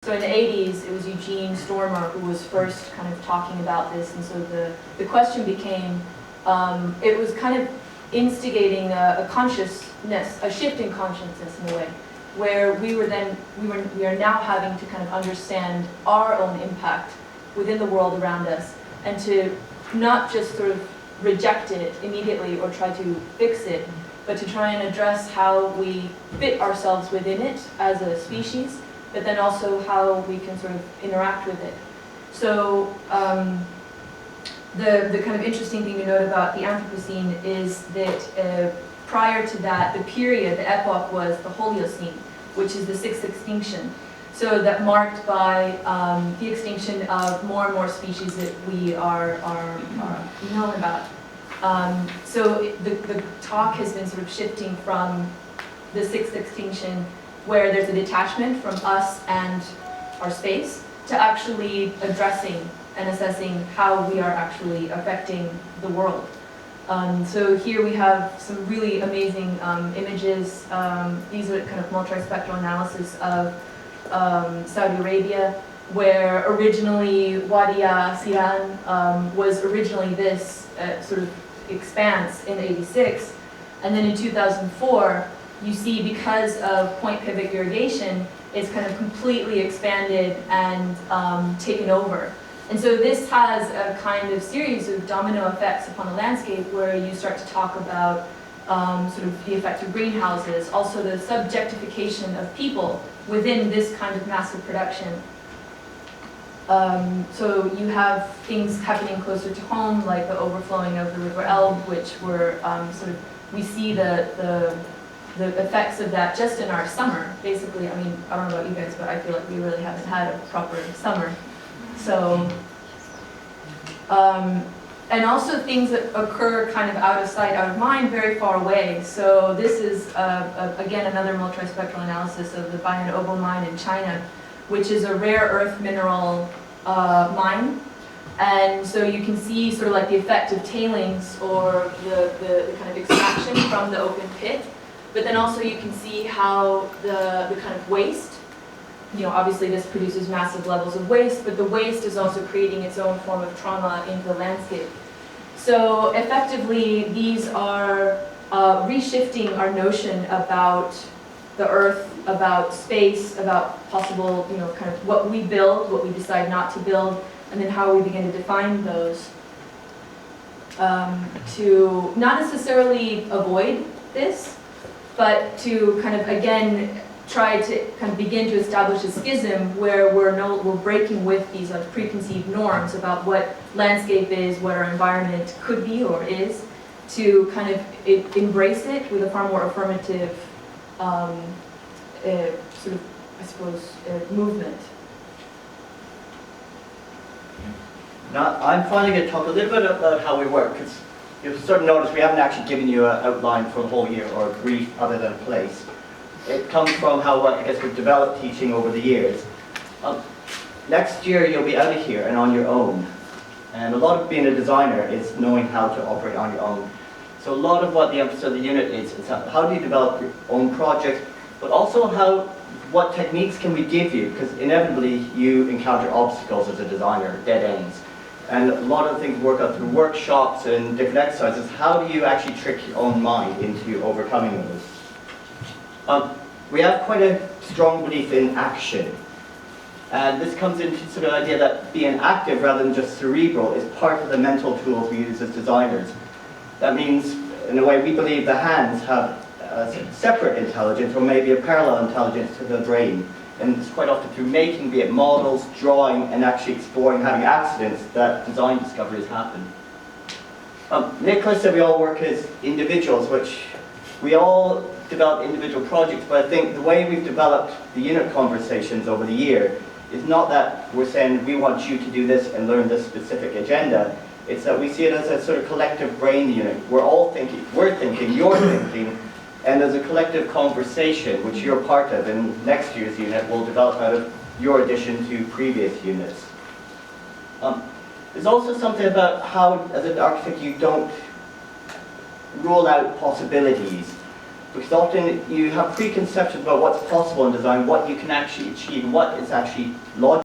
So in the 80s, it was Eugene Stormer who was first kind of talking about this, and so the question became, it was kind of instigating a consciousness, a shift in consciousness in a way, where we are now having to kind of understand our own impact within the world around us, and to not just sort of reject it immediately or try to fix it, but to try and address how we fit ourselves within it as a species, but then also how we can sort of interact with it. So the kind of interesting thing to note about the Anthropocene is that prior to that, the period, the epoch was the Holocene, which is the sixth extinction. So that marked by the extinction of more and more species that we are known about. So the talk has been sort of shifting from the sixth extinction, where there's a detachment from us and our space, to actually addressing and assessing how we are actually affecting the world. So here we have some really amazing images. These are kind of multispectral analysis of Saudi Arabia, where originally Wadi Siran was originally this sort of expanse in '86, and then in 2004, you see, because of point pivot irrigation, it's kind of completely expanded and taken over. And so this has a kind of series of domino effects upon the landscape, where you start to talk about sort of the effect of greenhouses, also the subjectification of people within this kind of massive production. So you have things happening closer to home, like the overflowing of the River Elbe, which were sort of, we see the effects of that just in our summer, basically. I mean, I don't know about you guys, but I feel like we really haven't had a proper summer. So, and also things that occur kind of out of sight, out of mind, very far away. So this is, again, another multispectral analysis of the Bayan Obo mine in China, which is a rare earth mineral mine. And so you can see sort of like the effect of tailings, or the kind of extraction from the open pit. But then also you can see how the kind of waste, you know, obviously this produces massive levels of waste, but the waste is also creating its own form of trauma into the landscape. So effectively, these are reshifting our notion about the earth, about space, about possible, you know, kind of what we build, what we decide not to build, and then how we begin to define those, to not necessarily avoid this, but to kind of, again, try to kind of begin to establish a schism where we're breaking with these like preconceived norms about what landscape is, what our environment could be or is, to kind of embrace it with a far more affirmative sort of, I suppose, movement. Now, I'm finally going to talk a little bit about how we work, because you'll sort of notice we haven't actually given you an outline for the whole year, or a brief other than a place. It comes from how, I guess, we've developed teaching over the years. Next year you'll be out of here and on your own. And a lot of being a designer is knowing how to operate on your own. So a lot of what the emphasis of the unit is how do you develop your own project, but also what techniques can we give you, because inevitably you encounter obstacles as a designer, dead ends. And a lot of the things work out through workshops and different exercises. How do you actually trick your own mind into overcoming those? We have quite a strong belief in action. And this comes into sort of the idea that being active rather than just cerebral is part of the mental tools we use as designers. That means, in a way, we believe the hands have a separate intelligence, or maybe a parallel intelligence to the brain. And it's quite often through making, be it models, drawing, and actually exploring, having accidents, that design discoveries happen. Nicholas said we all work as individuals, which we all develop individual projects, but I think the way we've developed the unit conversations over the year is not that we're saying we want you to do this and learn this specific agenda. It's that we see it as a sort of collective brain unit. We're all thinking, you're thinking, and there's a collective conversation which you're part of, and next year's unit will develop out of your addition to previous units. There's also something about how, as an architect, you don't rule out possibilities. Because often you have preconceptions about what's possible in design, what you can actually achieve, and what is actually logical.